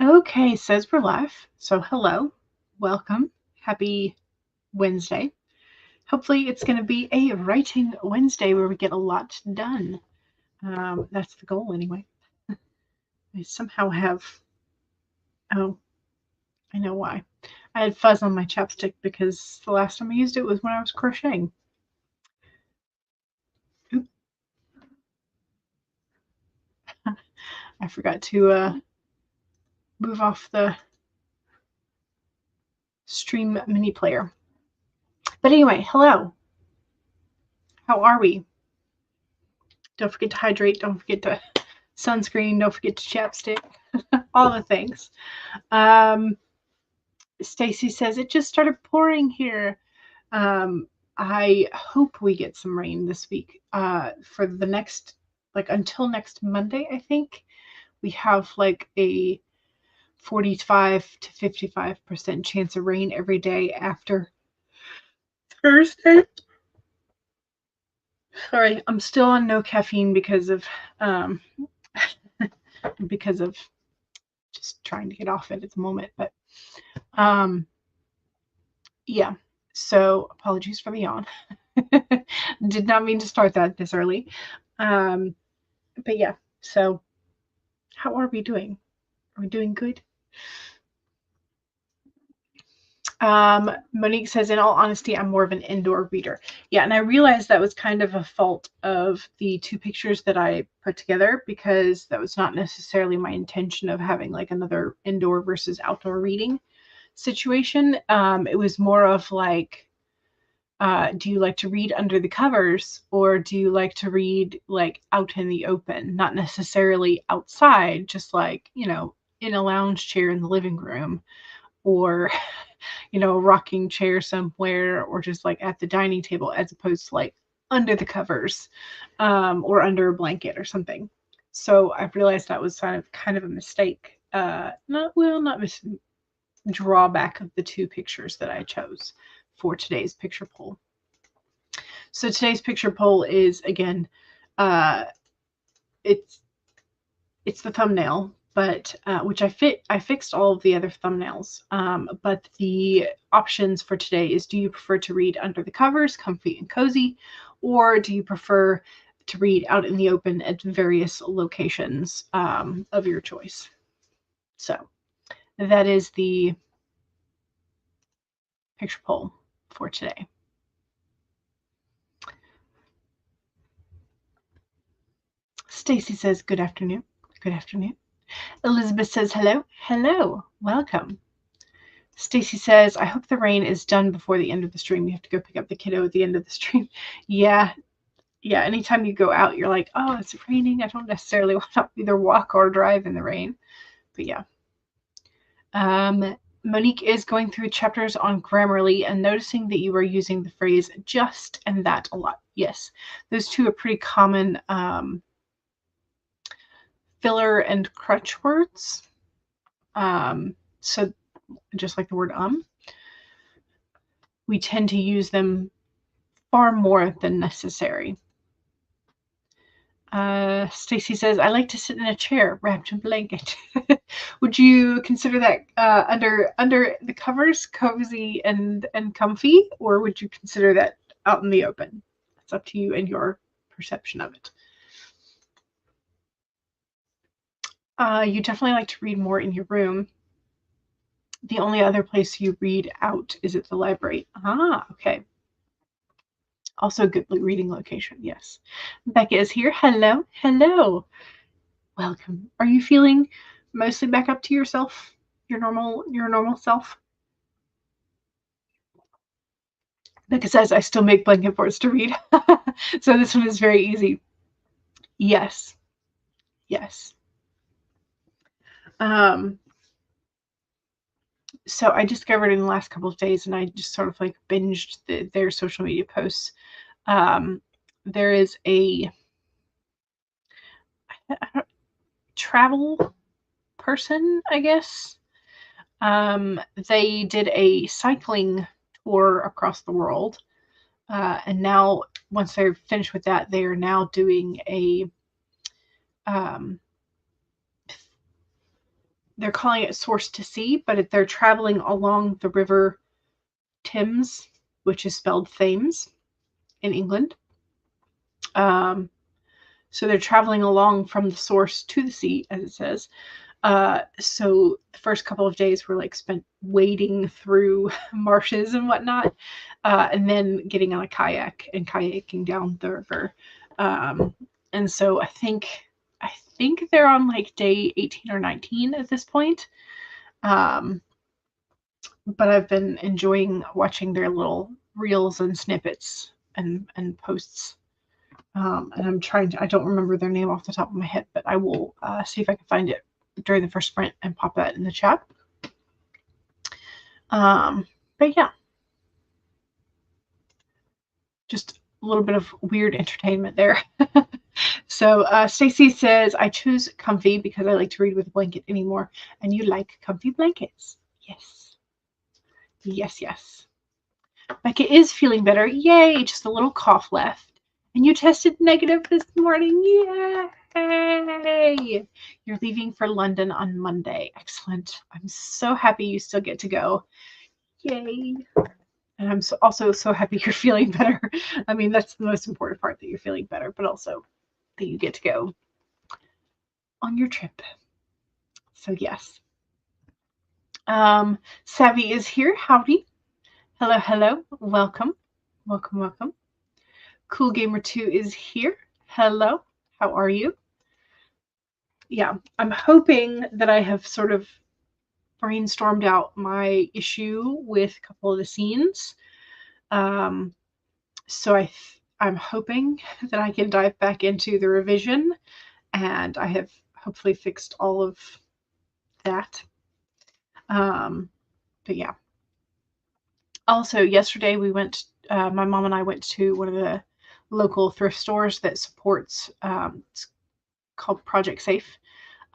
Okay, says we're live. So hello, welcome, happy Wednesday. Hopefully it's going to be a writing Wednesday where we get a lot done. That's the goal anyway. I somehow have, oh, I know why. I had fuzz on my chapstick because the last time I used it was when I was crocheting. Oop, I forgot to move off the stream mini player. But anyway, hello. How are we? Don't forget to hydrate. Don't forget to sunscreen. Don't forget to chapstick. All the things. Stacy says it just started pouring here. I hope we get some rain this week. For the next, like until next Monday, I think we have like a 45 to 55% chance of rain every day after Thursday. Sorry, I'm still on no caffeine because of because of just trying to get off it at the moment. But yeah. So apologies for the yawn. Did not mean to start that this early. But yeah. So how are we doing? Are we doing good? Monique says, in all honesty, I'm more of an indoor reader. Yeah, and I realized that was kind of a fault of the two pictures that I put together because that was not necessarily my intention of having like another indoor versus outdoor reading situation. It was more of like, do you like to read under the covers or do you like to read like out in the open, not necessarily outside, just like, in a lounge chair in the living room or a rocking chair somewhere or just like at the dining table as opposed to like under the covers or under a blanket or something. So I've realized that was kind of a mistake. Not drawback of the two pictures that I chose for today's picture poll. So today's picture poll is again, it's the thumbnail, but which I fixed all of the other thumbnails. But the options for today is: do you prefer to read under the covers, comfy and cozy, or do you prefer to read out in the open at various locations of your choice? So that is the picture poll for today. Stacy says, good afternoon. Good afternoon. Elizabeth says, hello. Hello. Welcome. Stacy says, I hope the rain is done before the end of the stream. You have to go pick up the kiddo at the end of the stream. Yeah. Anytime you go out, you're like, oh, it's raining. I don't necessarily want to either walk or drive in the rain. But yeah. Monique is going through chapters on Grammarly and noticing that you are using the phrase just and that a lot. Yes. Those two are pretty common filler and crutch words. So just like the word we tend to use them far more than necessary. Stacy says, I like to sit in a chair wrapped in a blanket. Would you consider that under the covers, cozy and comfy, or would you consider that out in the open? It's up to you and your perception of it. You definitely like to read more in your room. The only other place you read out is at the library. Okay. Also a good reading location, yes. Becca is here. Hello. Hello. Welcome. Are you feeling mostly back up to yourself? Your normal self? Becca says, I still make blanket forts to read. So this one is very easy. Yes. Yes. So I discovered in the last couple of days, and I just sort of like binged their social media posts. There is a travel person, I guess. They did a cycling tour across the world. And now, once they're finished with that, they are now doing a they're calling it Source to Sea, but they're traveling along the river Thames, which is spelled Thames in England. So they're traveling along from the source to the sea, as it says. So the first couple of days were like spent wading through marshes and whatnot, and then getting on a kayak and kayaking down the river. And so I think they're on like day 18 or 19 at this point. But I've been enjoying watching their little reels and snippets and posts. And I'm trying to, I don't remember their name off the top of my head, but I will see if I can find it during the first sprint and pop that in the chat. But yeah, just a little bit of weird entertainment there. So Stacy says, I choose comfy because I like to read with a blanket anymore. And you like comfy blankets. Yes. Yes, yes. Becca is feeling better. Yay, just a little cough left. And you tested negative this morning. Yay! You're leaving for London on Monday. Excellent. I'm so happy you still get to go. Yay. And I'm also so happy you're feeling better. I mean, that's the most important part, that you're feeling better, but also that you get to go on your trip. So yes. Savvy is here. Howdy. Hello, hello. Welcome. Welcome, welcome. Cool Gamer 2 is here. Hello. How are you? Yeah, I'm hoping that I have sort of brainstormed out my issue with a couple of the scenes. So I'm hoping that I can dive back into the revision, and I have hopefully fixed all of that. But yeah. Also, yesterday we went, my mom and I went to one of the local thrift stores that supports, it's called Project Safe.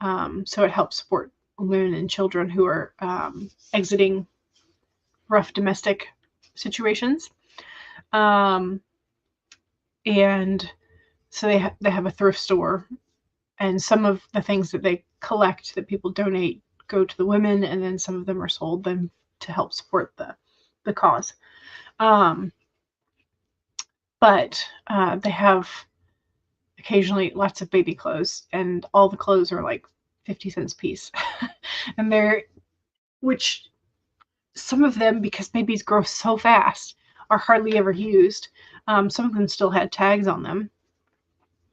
So it helps support women and children who are exiting rough domestic situations. And so they have a thrift store, and some of the things that they collect that people donate go to the women, and then some of them are sold them to help support the cause. But they have occasionally lots of baby clothes, and all the clothes are like 50 cents a piece. And which some of them, because babies grow so fast, are hardly ever used. Some of them still had tags on them.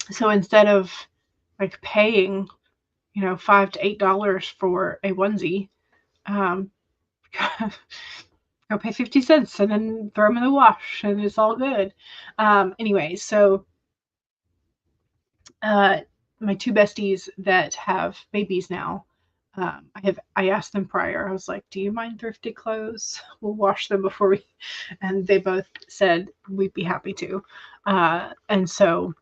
So instead of like paying, $5 to $8 for a onesie, go pay 50 cents and then throw them in the wash and it's all good. Anyway, so my two besties that have babies now, I asked them prior. I was like, do you mind thrifted clothes? We'll wash them before we, and they both said we'd be happy to. And so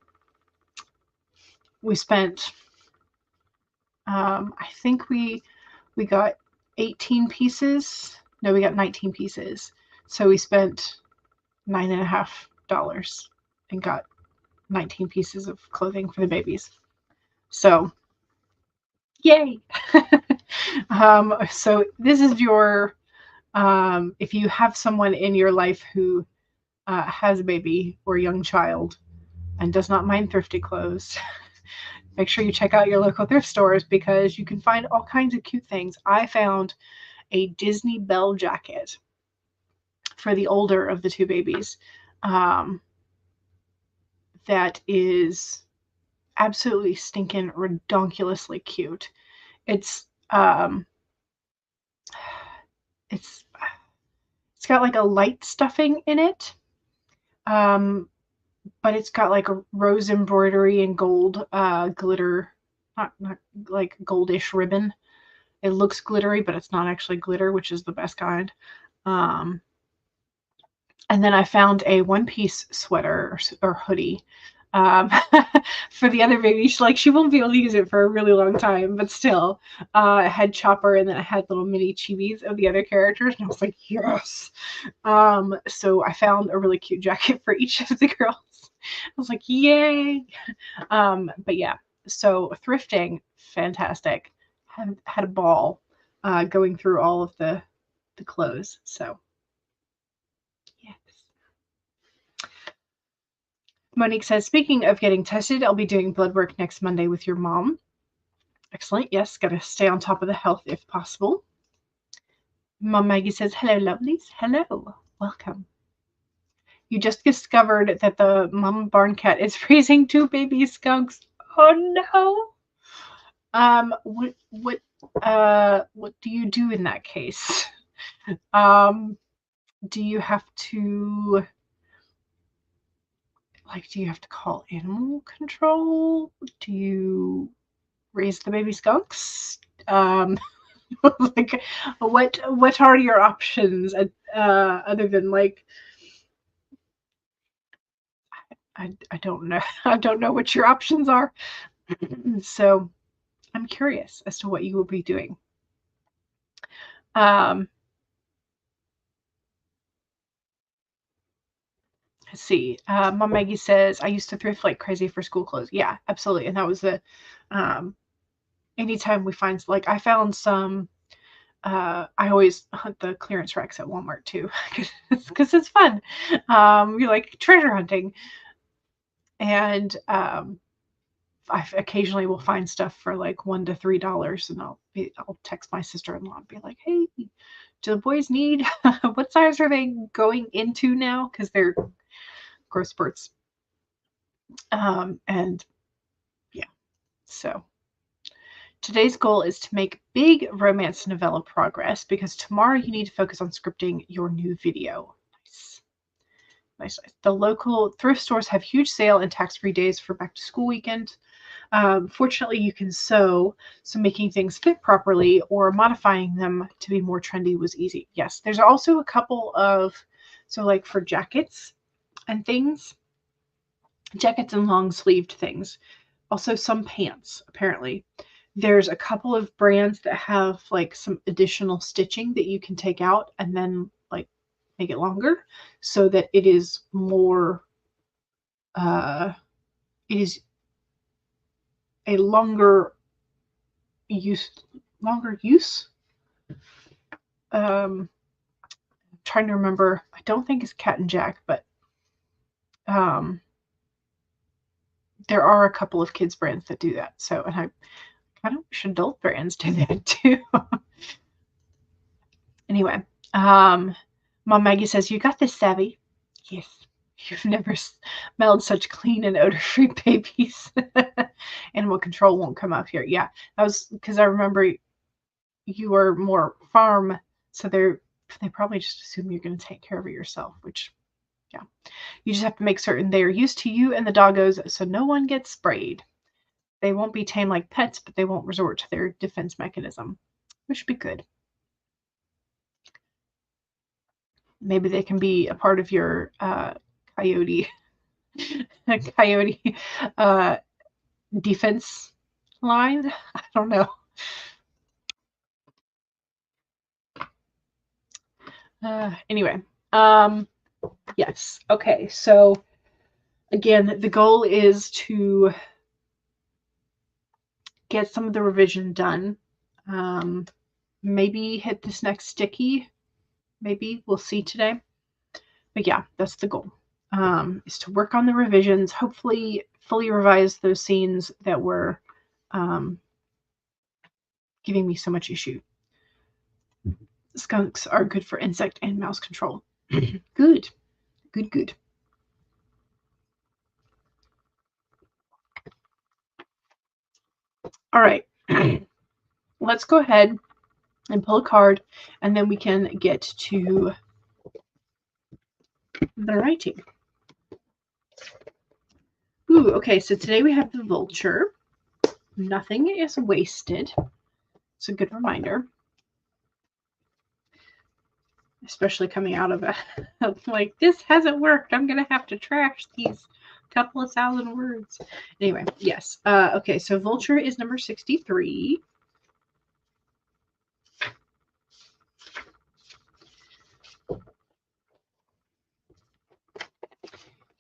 we spent, I think we got 18 pieces. No, we got 19 pieces. So we spent $9.50 and got 19 pieces of clothing for the babies. So yay. So this is your, if you have someone in your life who has a baby or a young child and does not mind thrifted clothes, make sure you check out your local thrift stores, because you can find all kinds of cute things. I found a Disney Belle jacket for the older of the two babies that is absolutely stinking redonkulously cute. It's got like a light stuffing in it, but it's got like a rose embroidery and gold glitter, not like goldish ribbon. It looks glittery, but it's not actually glitter, which is the best kind. And then I found a one-piece sweater or hoodie for the other baby. She won't be able to use it for a really long time, but still, I had Chopper, and then I had little mini chibis of the other characters, and I was like, yes. So I found a really cute jacket for each of the girls. I was like, yay. But yeah, so thrifting, fantastic. had a ball going through all of the clothes. So yes. Monique says, speaking of getting tested, I'll be doing blood work next Monday with your mom. Excellent. Yes, got to stay on top of the health if possible. Mom Maggie says, hello, lovelies. Hello. Welcome. You just discovered that the mama barn cat is raising 2 baby skunks. Oh no. What do you do in that case? Do you have to call animal control? Do you raise the baby skunks? Like what are your options other than like I don't know. I don't know what your options are. So I'm curious as to what you will be doing. Let's see. Mom Maggie says, I used to thrift like crazy for school clothes. Yeah, absolutely. And that was the anytime we find, like, I found some, I always hunt the clearance racks at Walmart too, because it's fun. You're like treasure hunting. And I occasionally will find stuff for like $1 to $3, and I'll text my sister-in-law and be like, hey, do the boys need what size are they going into now? Because they're growth spurts. And yeah, so today's goal is to make big romance novella progress, because tomorrow you need to focus on scripting your new video. Nice. The local thrift stores have huge sale and tax-free days for back to school weekend. Fortunately, you can sew, so making things fit properly or modifying them to be more trendy was easy. Yes, there's also a couple of, so like for jackets and things, jackets and long sleeved things, also some pants, apparently. There's a couple of brands that have like some additional stitching that you can take out and then like make it longer so that it is more, it is a longer use. Trying to remember. I don't think it's Cat and Jack, but there are a couple of kids brands that do that. So, and I kind of wish adult brands do that too. Anyway, Mom Maggie says, you got this, Savvy. Yes. You've never smelled such clean and odor-free babies. Animal control won't come up here. Yeah, that was because I remember you are more farm, so they probably just assume you're going to take care of it yourself, which, yeah. You just have to make certain they are used to you and the doggos, so no one gets sprayed. They won't be tame like pets, but they won't resort to their defense mechanism, which would be good. Maybe they can be a part of your coyote defense line. I don't know. Anyway, yes. Okay, so again, the goal is to get some of the revision done. Maybe hit this next sticky. Maybe we'll see today. But yeah, that's the goal. Is to work on the revisions. Hopefully, fully revise those scenes that were giving me so much issue. Skunks are good for insect and mouse control. Good. All right. Let's go ahead and pull a card, and then we can get to the writing. Ooh, okay, so today we have the vulture. Nothing is wasted. It's a good reminder. Especially coming out of like, this hasn't worked. I'm going to have to trash these couple of thousand words. Anyway, yes. Okay, so vulture is number 63.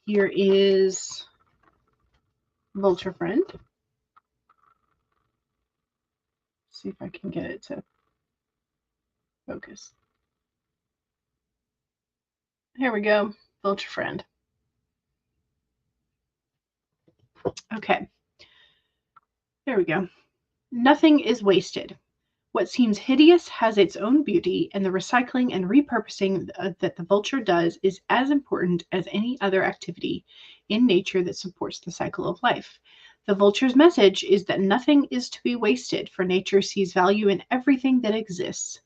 Here is vulture friend. see if I can get it to focus. Here we go, vulture friend. Okay, there we go. Nothing is wasted. What seems hideous has its own beauty, and the recycling and repurposing that the vulture does is as important as any other activity in nature that supports the cycle of life. The vulture's message is that nothing is to be wasted, for nature sees value in everything that exists.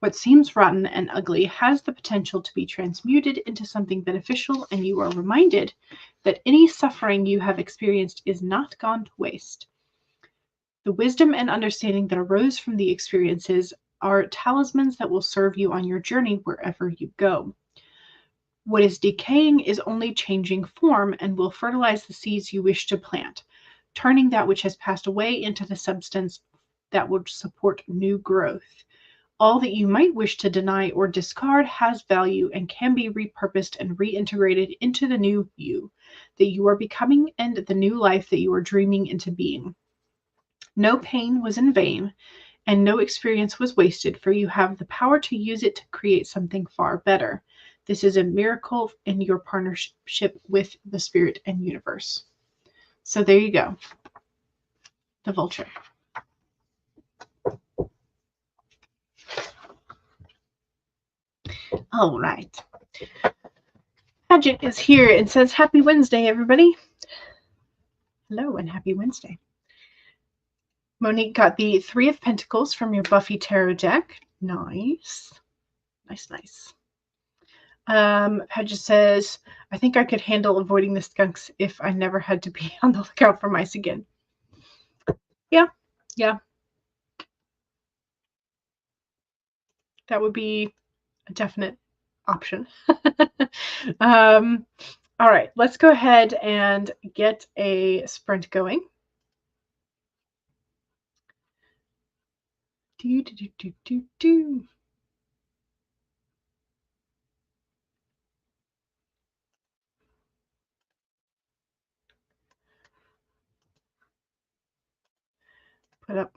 What seems rotten and ugly has the potential to be transmuted into something beneficial, and you are reminded that any suffering you have experienced is not gone to waste. The wisdom and understanding that arose from the experiences are talismans that will serve you on your journey wherever you go. What is decaying is only changing form and will fertilize the seeds you wish to plant, turning that which has passed away into the substance that will support new growth. All that you might wish to deny or discard has value and can be repurposed and reintegrated into the new you that you are becoming and the new life that you are dreaming into being. No pain was in vain, and no experience was wasted, for you have the power to use it to create something far better. This is a miracle in your partnership with the spirit and universe. So there you go. The vulture. All right. Paget is here and says, Happy Wednesday, everybody. Hello and happy Wednesday. Monique got the Three of Pentacles from your Buffy Tarot deck. Nice. Nice. Paget says, I think I could handle avoiding the skunks if I never had to be on the lookout for mice again. Yeah. That would be a definite option. All right, let's go ahead and get a sprint going. Do. Put up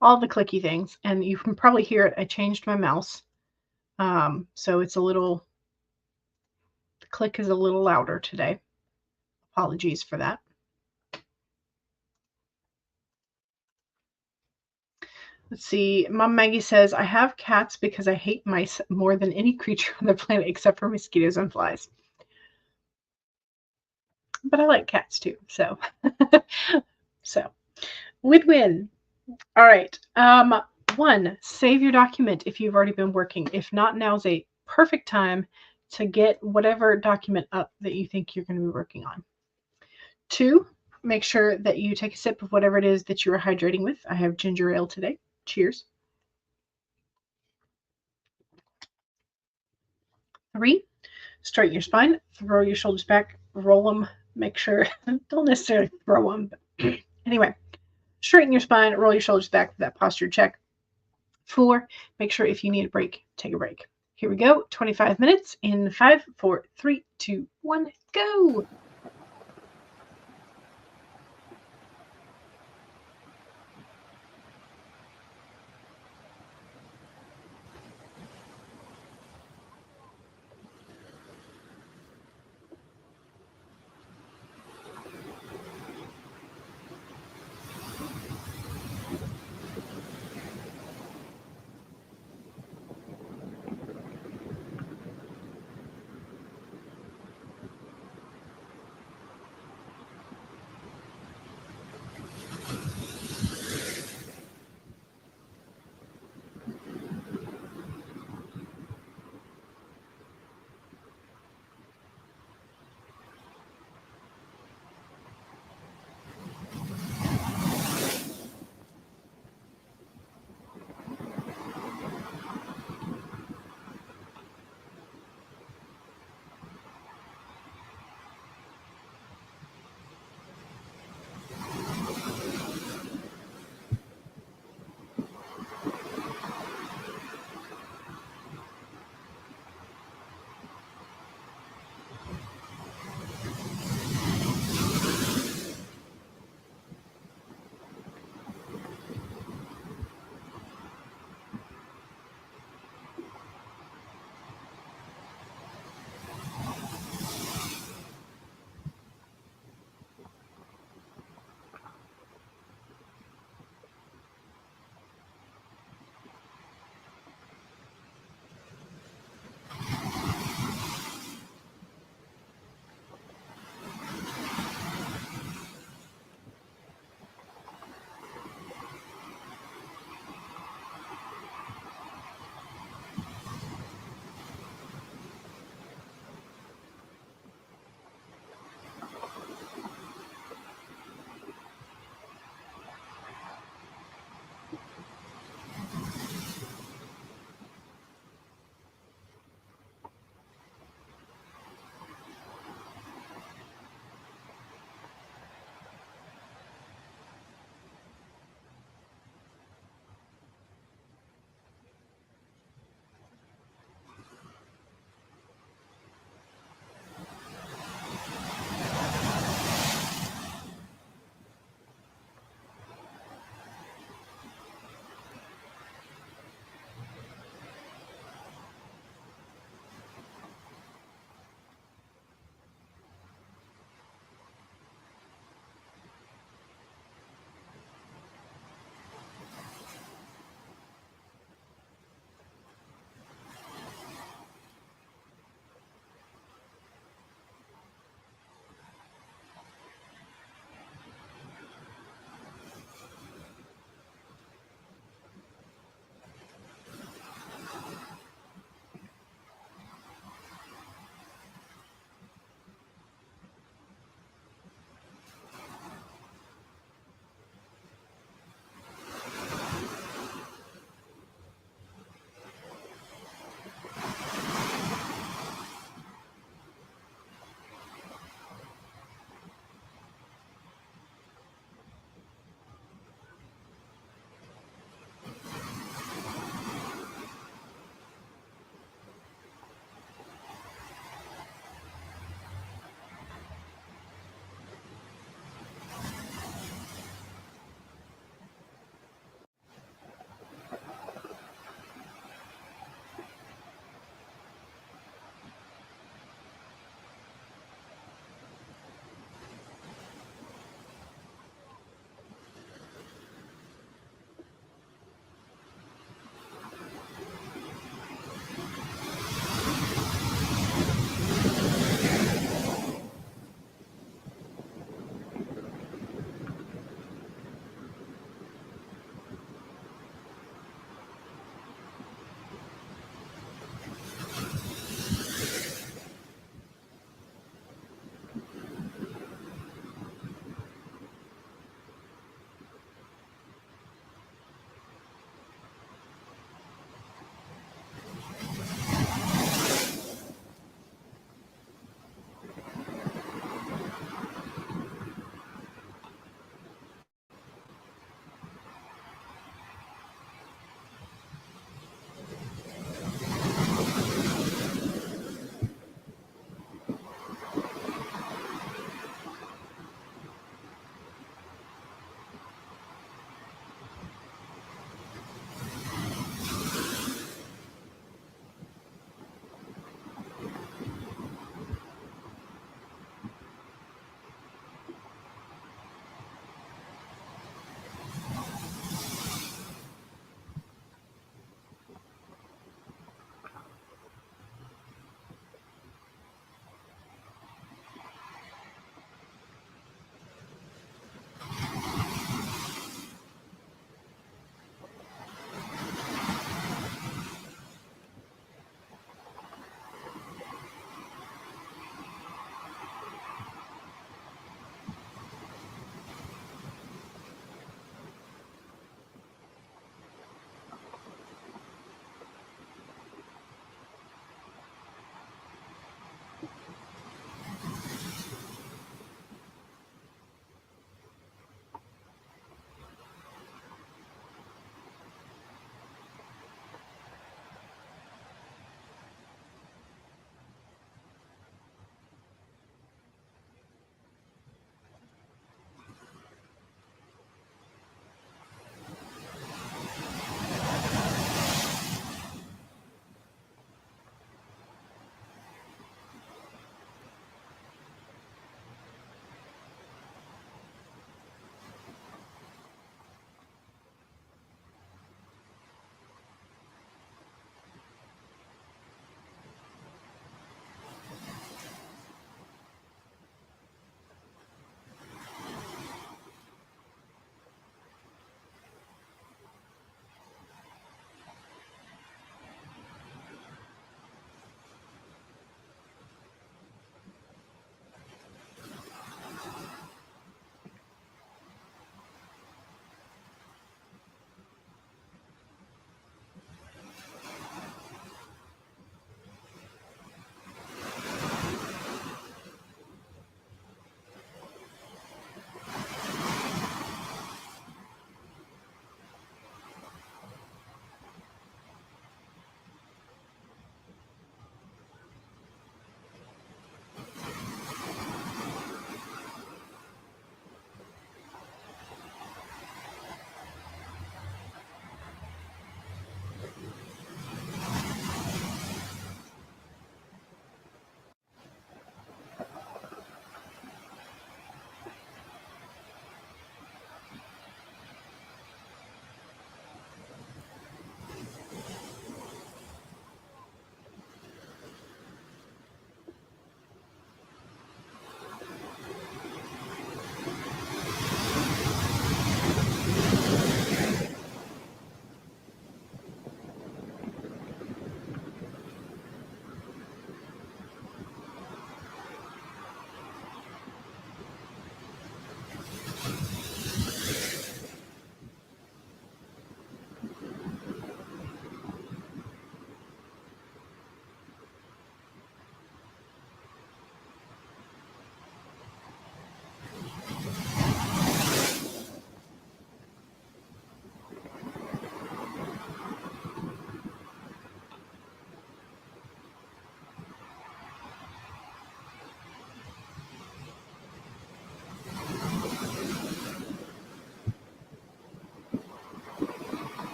all the clicky things, and you can probably hear it. I changed my mouse, so it's a little, the click is a little louder today. Apologies for that. Let's see. Mom Maggie says, I have cats because I hate mice more than any creature on the planet except for mosquitoes and flies. But I like cats too, so. So, win-win. All right. 1, save your document if you've already been working. If not, now's a perfect time to get whatever document up that you think you're going to be working on. 2, make sure that you take a sip of whatever it is that you are hydrating with. I have ginger ale today. Cheers. 3, straighten your spine, throw your shoulders back, roll them, make sure, don't necessarily throw them, but anyway, straighten your spine, roll your shoulders back for that posture check. 4, make sure if you need a break, take a break. Here we go, 25 minutes in 5, 4, 3, 2, 1, go!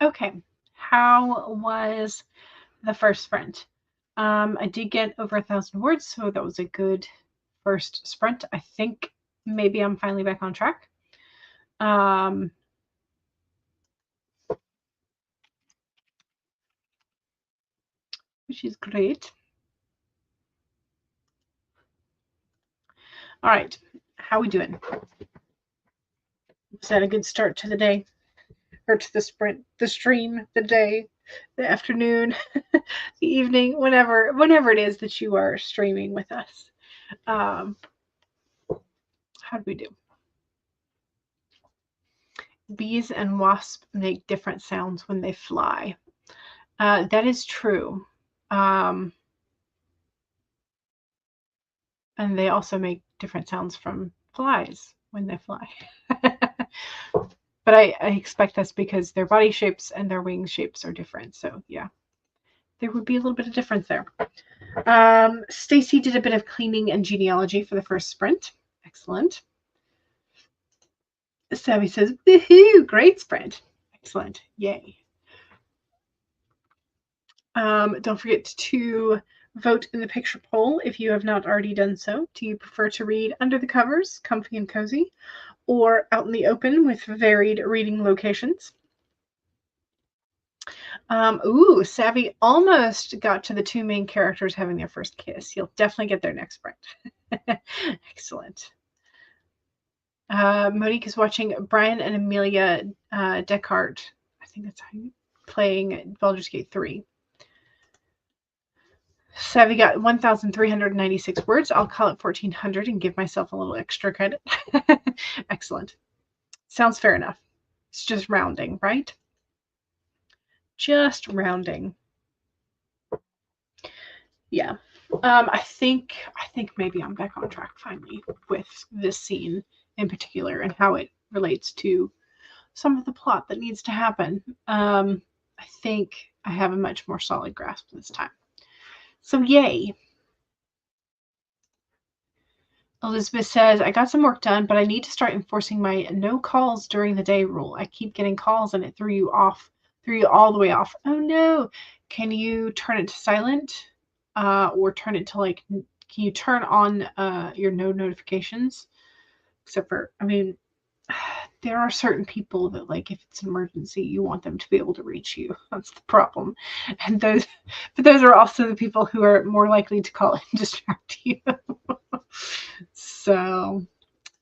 Okay. How was the first sprint? I did get over 1,000 words, so that was a good first sprint. I think maybe I'm finally back on track. Which is great. All right. How we doing? Was that a good start to the day? Or to the sprint, the stream, the day, the afternoon, the evening, whenever it is that you are streaming with us. How do we do? Bees and wasps make different sounds when they fly. That is true. And they also make different sounds from flies when they fly. But I expect that's because their body shapes and their wing shapes are different. So yeah, there would be a little bit of difference there. Stacy did a bit of cleaning and genealogy for the first sprint. Excellent. Savvy says, woohoo, great sprint. Excellent. Yay. Don't forget to vote in the picture poll if you have not already done so. Do you prefer to read under the covers, comfy and cozy, or out in the open with varied reading locations? Savvy almost got to the two main characters having their first kiss. You'll definitely get there next sprint. Excellent. Monique is watching Brian and Amelia Descartes. I think that's how you playing Baldur's Gate 3. Savvy got 1,396 words. I'll call it 1,400 and give myself a little extra credit. Excellent. Sounds fair enough. It's just rounding, right? Just rounding. Yeah. I think maybe I'm back on track finally with this scene in particular and how it relates to some of the plot that needs to happen. I think I have a much more solid grasp this time. So yay. Elizabeth says, I got some work done, but I need to start enforcing my no calls during the day rule. I keep getting calls and it threw you all the way off. Oh no. Can you turn it to silent? Or turn it to like, can you turn on your no notifications? Except for, I mean, there are certain people that, like, if it's an emergency, you want them to be able to reach you. That's the problem. And those are also the people who are more likely to call and distract you. So,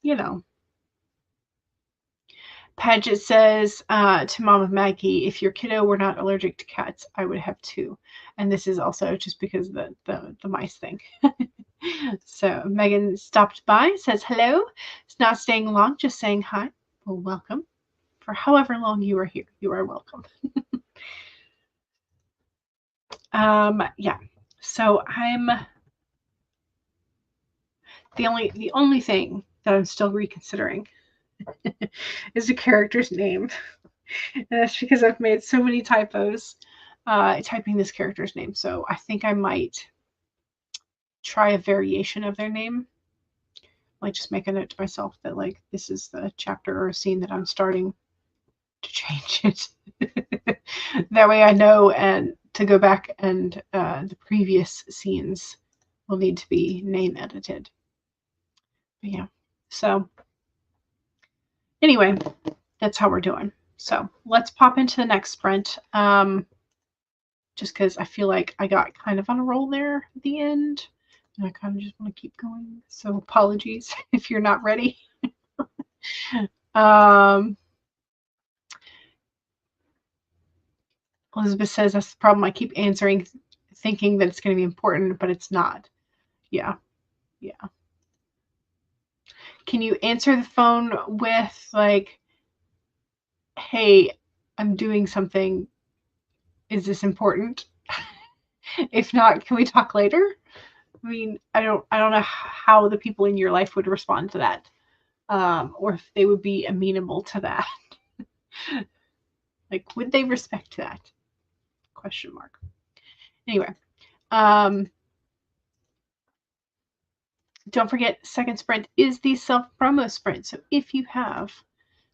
you know. Paget says to Mama Maggie, if your kiddo were not allergic to cats, I would have two. And this is also just because of the mice thing. So Megan stopped by, says hello. It's not staying long, just saying hi. Well, welcome. For however long you are here, you are welcome. Yeah. So I'm the only thing that I'm still reconsidering is the character's name. And that's because I've made so many typos typing this character's name. So I think I might try a variation of their name. Like just make a note to myself that like this is the chapter or scene that I'm starting to change it. That way I know and to go back and the previous scenes will need to be name edited. But yeah. So anyway, that's how we're doing. So let's pop into the next sprint. Just because I feel like I got kind of on a roll there at the end. And I kind of just want to keep going. So apologies if you're not ready. Elizabeth says that's the problem. I keep answering thinking that it's going to be important, but it's not. Yeah. Yeah. Can you answer the phone with like, hey, I'm doing something. Is this important? If not, can we talk later? I mean, I don't know how the people in your life would respond to that. Or if they would be amenable to that. Like, would they respect that? Question mark. Anyway, don't forget, second sprint is the self-promo sprint. So if you have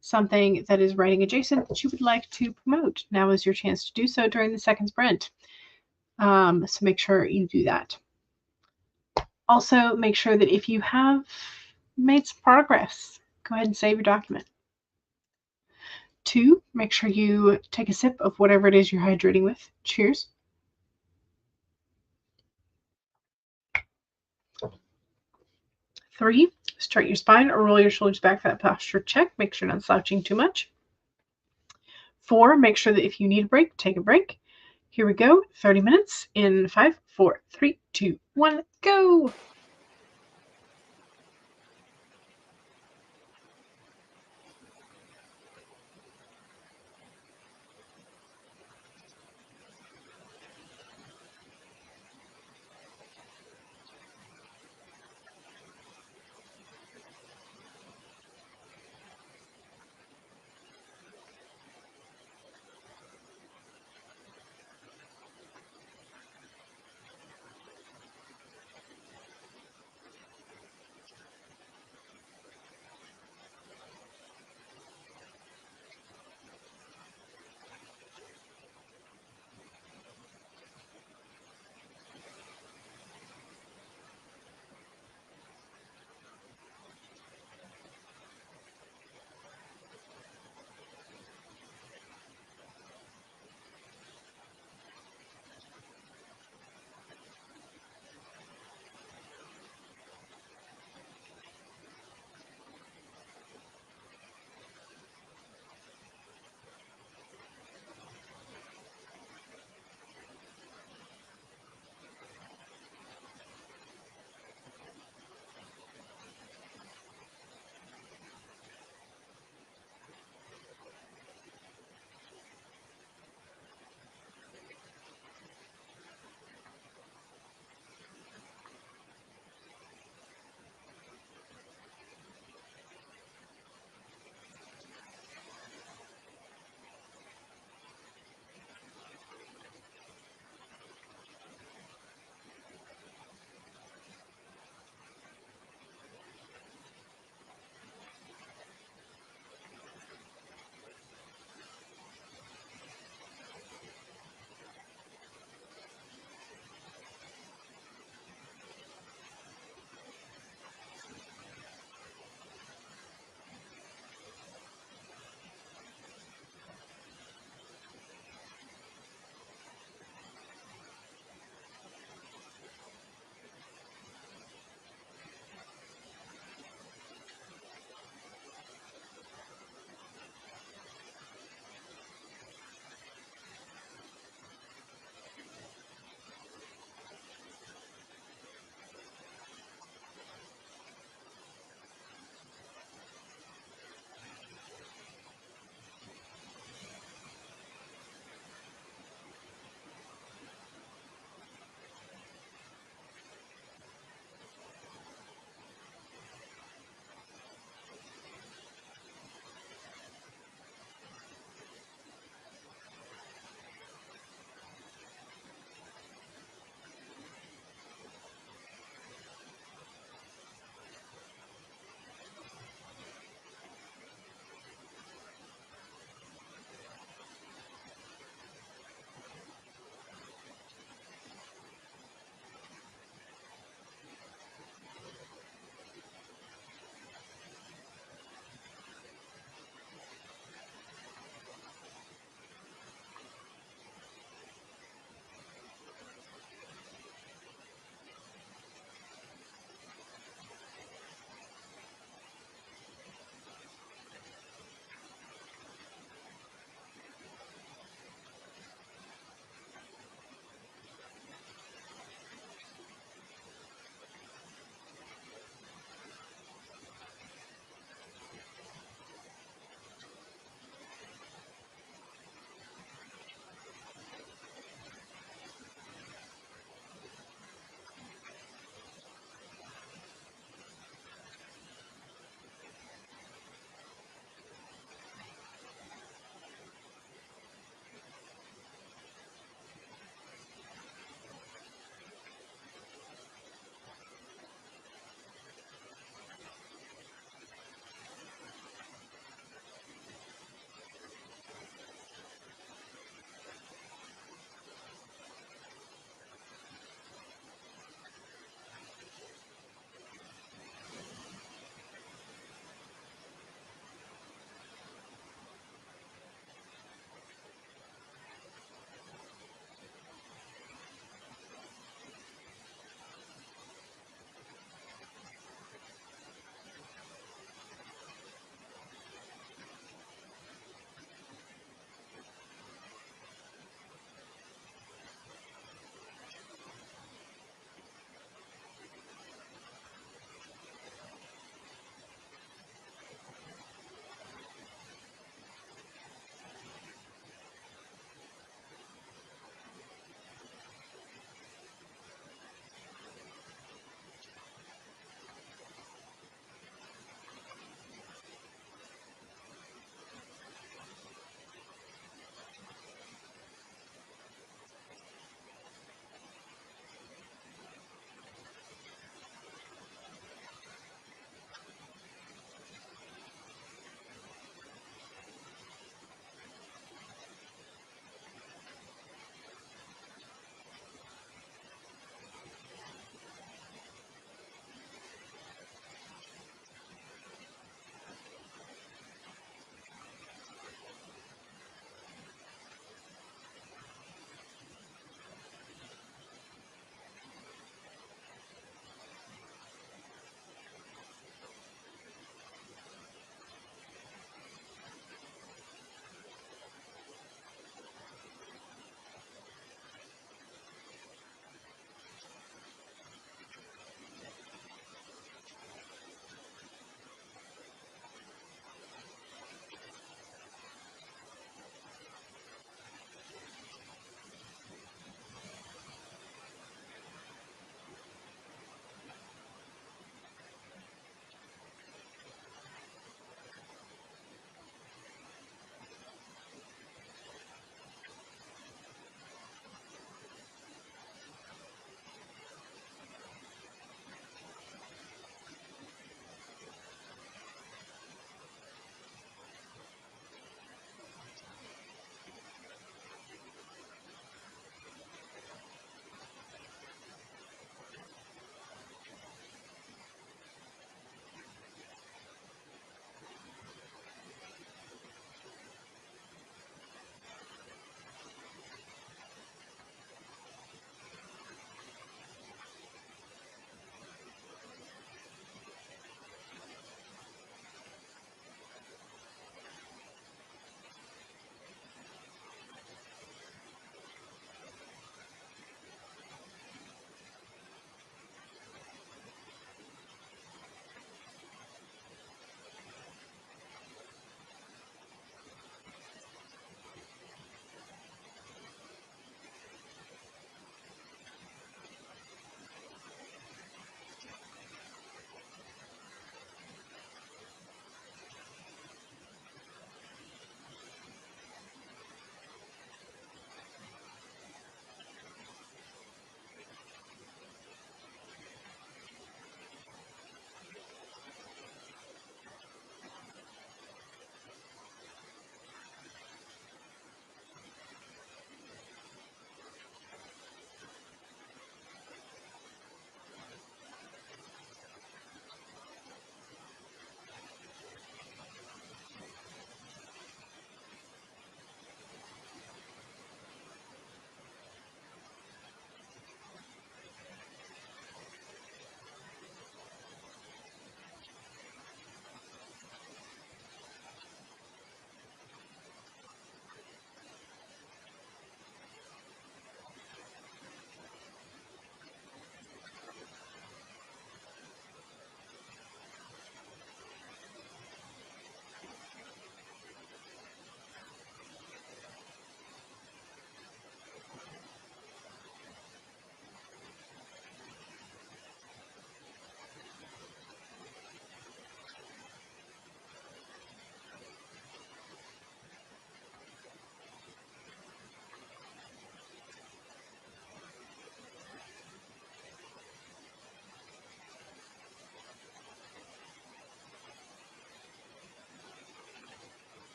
something that is writing adjacent that you would like to promote. Now is your chance to do so during the second sprint. So make sure you do that. Also, make sure that if you have made some progress, go ahead and save your document. 2, make sure you take a sip of whatever it is you're hydrating with. Cheers. 3, straighten your spine or roll your shoulders back for that posture check. Make sure you're not slouching too much. 4, make sure that if you need a break, take a break. Here we go, 30 minutes in 5, 4, 3, 2, 1, go.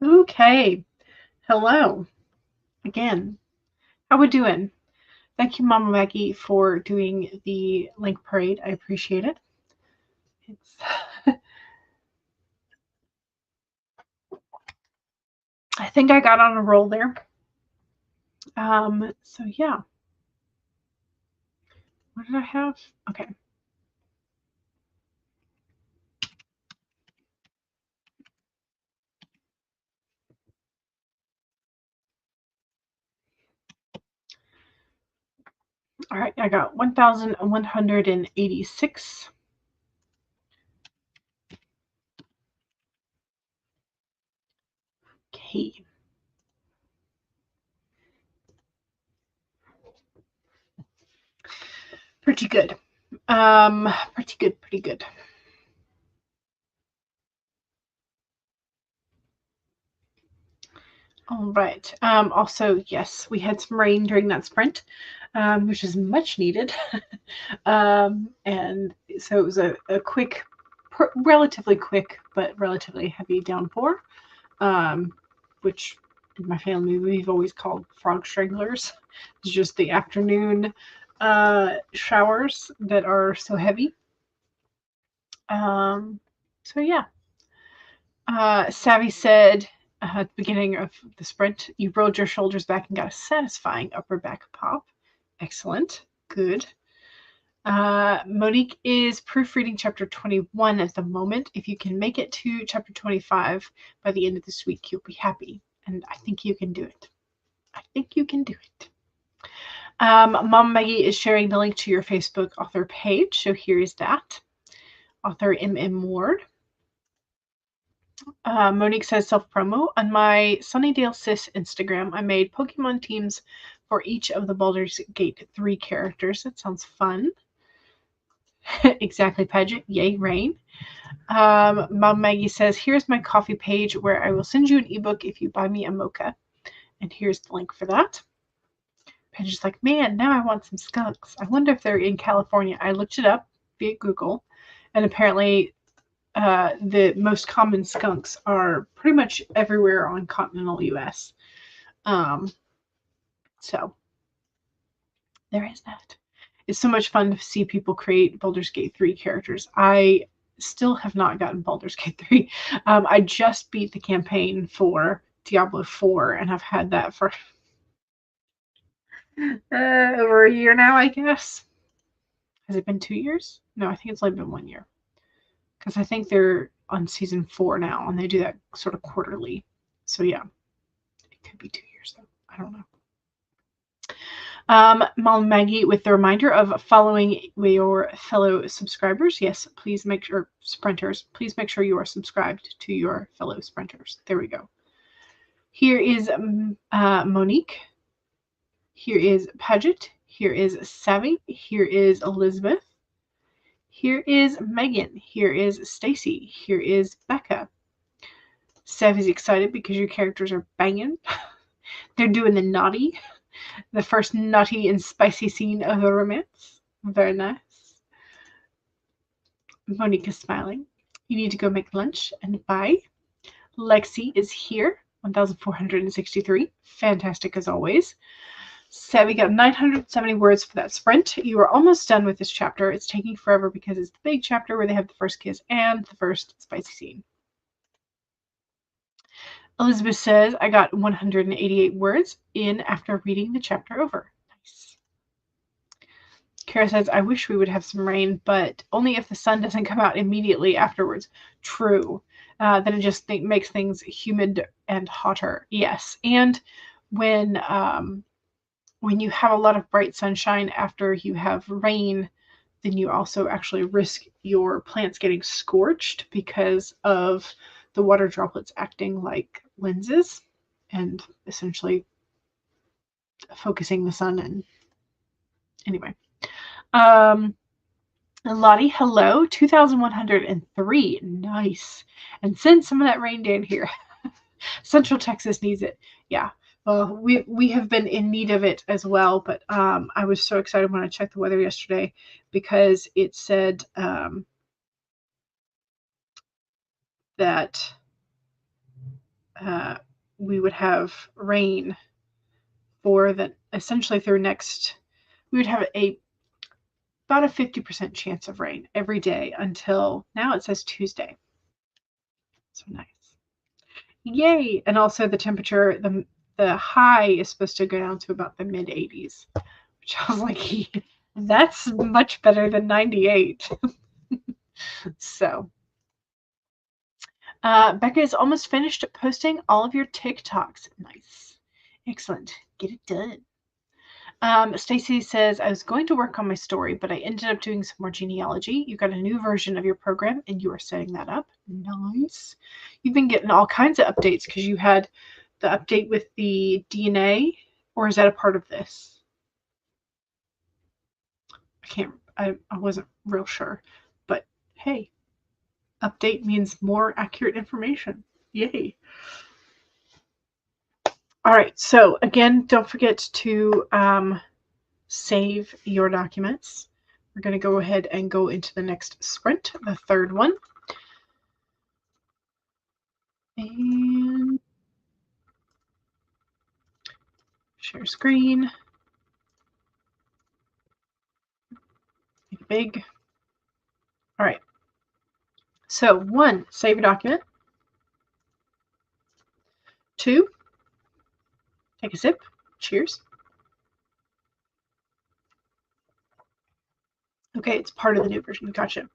Okay. Hello again. How we doing? Thank you, Mama Maggie, for doing the link parade. I appreciate it. It's I think I got on a roll there. So yeah. What did I have? Okay. All right, I got 1,186. Okay. Pretty good. Pretty good. All right. Also, yes, we had some rain during that sprint, which is much needed. And so it was a quick, relatively quick, but relatively heavy downpour, which in my family we've always called frog stranglers. It's just the afternoon showers that are so heavy. So yeah. Savvy said at the beginning of the sprint, you rolled your shoulders back and got a satisfying upper back pop. Excellent. Good. Monique is proofreading chapter 21 at the moment. If you can make it to chapter 25 by the end of this week, you'll be happy. And I think you can do it. I think you can do it. Mom Maggie is sharing the link to your Facebook author page. So here is that. Author M.M. Ward. Monique says self promo. On my Sunnydale Sis Instagram, I made Pokemon teams for each of the Baldur's Gate 3 characters. That sounds fun. Exactly, Paget. Yay, Rain. Mom Maggie says, here's my coffee page where I will send you an ebook if you buy me a mocha. And here's the link for that. Paget's like, man, now I want some skunks. I wonder if they're in California. I looked it up via Google, and apparently the most common skunks are pretty much everywhere on continental US. So there is that. It's so much fun to see people create Baldur's Gate 3 characters. I still have not gotten Baldur's Gate 3. I just beat the campaign for Diablo 4, and I've had that for over a year now, I guess. Has it been 2 years? No, I think it's only been 1 year. Because I think they're on season 4 now, and they do that sort of quarterly. So yeah, it could be 2 years though. I don't know. Mom Maggie with the reminder of following your fellow subscribers. Yes, please make sure, sprinters, please make sure you are subscribed to your fellow sprinters. There we go. Here is Monique. Here is Paget. Here is Savvy. Here is Elizabeth. Here is Megan. Here is Stacy. Here is Becca. Savvy's excited because your characters are banging. They're doing the naughty. The first nutty and spicy scene of the romance. Very nice. Monique is smiling. You need to go make lunch and bye. Lexi is here. 1,463. Fantastic as always. Savvy got 970 words for that sprint. You are almost done with this chapter. It's taking forever because it's the big chapter where they have the first kiss and the first spicy scene. Elizabeth says, I got 188 words in after reading the chapter over. Nice. Kara says, I wish we would have some rain, but only if the sun doesn't come out immediately afterwards. True. Then it just makes things humid and hotter. Yes. And when you have a lot of bright sunshine after you have rain, then you also actually risk your plants getting scorched because of the water droplets acting like lenses and essentially focusing the sun. And anyway, Lottie, hello, 2,103. Nice. And send some of that rain down here. Central Texas needs it. Yeah. Well, we have been in need of it as well, but I was so excited when I checked the weather yesterday because it said that we would have rain for essentially through next, we would have about a 50% chance of rain every day until now it says Tuesday. So nice. Yay! And also the temperature, the high is supposed to go down to about the mid 80s, which I was like, that's much better than 98. So, Becca is almost finished posting all of your TikToks. Nice. Excellent. Get it done. Stacy says, I was going to work on my story, but I ended up doing some more genealogy. You got a new version of your program, and you are setting that up. Nice. You've been getting all kinds of updates because you had the update with the DNA, or is that a part of this? I wasn't real sure, but hey, update means more accurate information. Yay. All right, so again, don't forget to save your documents. We're going to go ahead and go into the next sprint, the third one. And share screen. Make it big. All right. So 1, save your document. 2, take a sip. Cheers. Okay, it's part of the new version. Gotcha.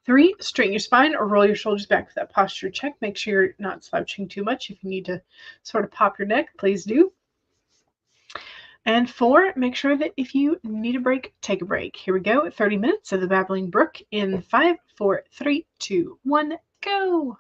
3, straighten your spine or roll your shoulders back for that posture check. Make sure you're not slouching too much. If you need to sort of pop your neck, please do. And 4, make sure that if you need a break, take a break. Here we go. 30 minutes of the Babbling Brook in 5, 4, 3, 2, 1, go.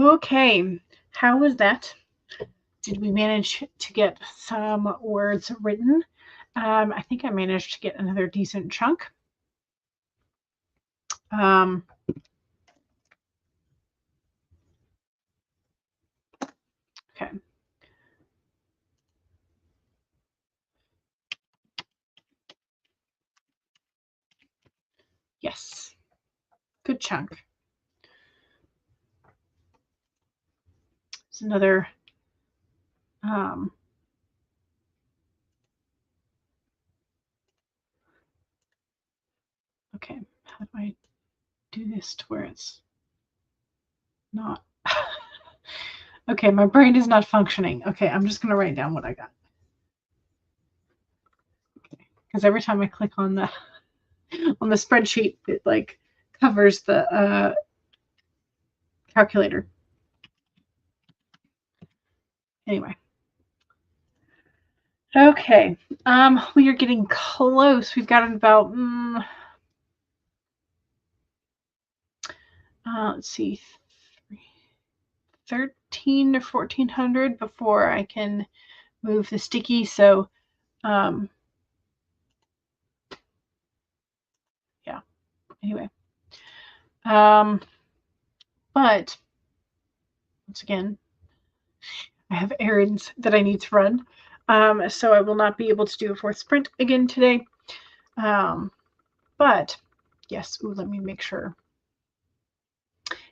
Okay, how was that? Did we manage to get some words written? I think I managed to get another decent chunk. Okay. Yes. Good chunk. It's another okay, how do I do this to where it's not okay, my brain is not functioning. Okay, I'm just gonna write down what I got. Okay. Because every time I click on the spreadsheet, it like covers the calculator. Anyway. Okay. We are getting close. We've got about let's see, 13 to 1400 before I can move the sticky. So yeah. Anyway. But once again, I have errands that I need to run. So I will not be able to do a fourth sprint again today. But yes, ooh, let me make sure.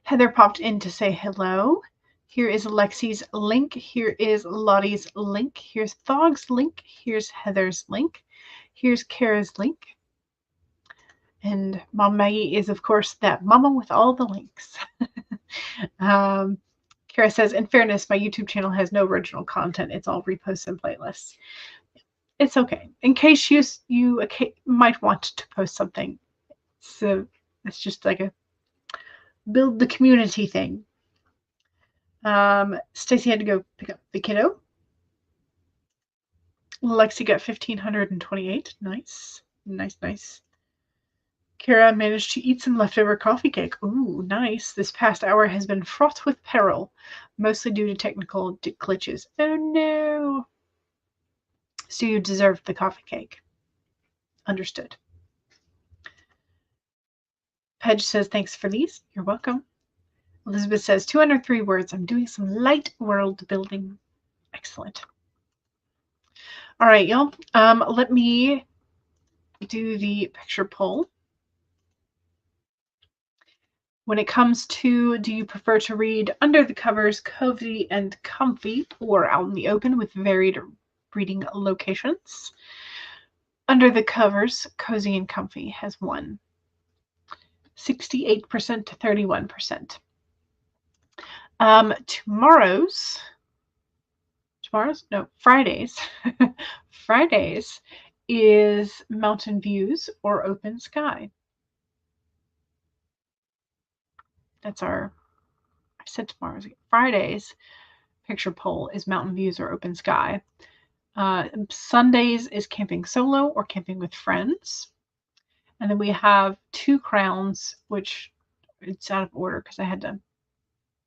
Heather popped in to say hello. Here is Lexi's link. Here is Lottie's link. Here's Thog's link. Here's Heather's link. Here's Kara's link. And Mom Maggie is, of course, that mama with all the links. Kara says, in fairness, my YouTube channel has no original content. It's all reposts and playlists. It's okay. In case you might want to post something. So it's just like a build the community thing. Stacy had to go pick up the kiddo. Lexi got 1,528. Nice. Nice. Kara managed to eat some leftover coffee cake. Ooh, nice. This past hour has been fraught with peril, mostly due to technical glitches. Oh no. So you deserved the coffee cake. Understood. Pedge says, thanks for these. You're welcome. Elizabeth says, 203 words. I'm doing some light world building. Excellent. All right, y'all. Let me do the picture poll. When it comes to, do you prefer to read under the covers, cozy and comfy, or out in the open with varied reading locations? Under the covers, cozy and comfy has won. 68% to 31%. Fridays. Fridays is mountain views or open sky. That's I said tomorrow's. Fridays picture poll is mountain views or open sky. Sundays is camping solo or camping with friends. And then we have 2 crowns, which it's out of order because I had to,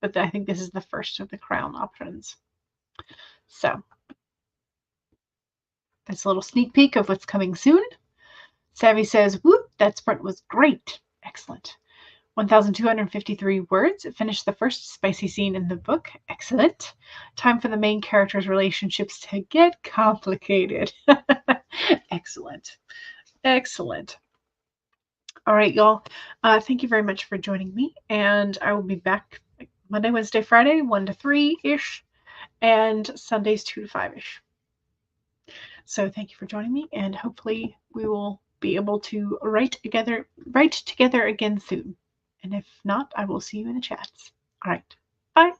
but I think this is the first of the crown options. So that's a little sneak peek of what's coming soon. Savvy says, whoop, that sprint was great. Excellent. 1,253 words. Finished the first spicy scene in the book. Excellent. Time for the main characters' relationships to get complicated. Excellent. All right, y'all. Thank you very much for joining me. And I will be back Monday, Wednesday, Friday, 1 to 3-ish, and Sundays 2 to 5-ish. So thank you for joining me, and hopefully we will be able to write together again soon. And if not, I will see you in the chats. All right. Bye.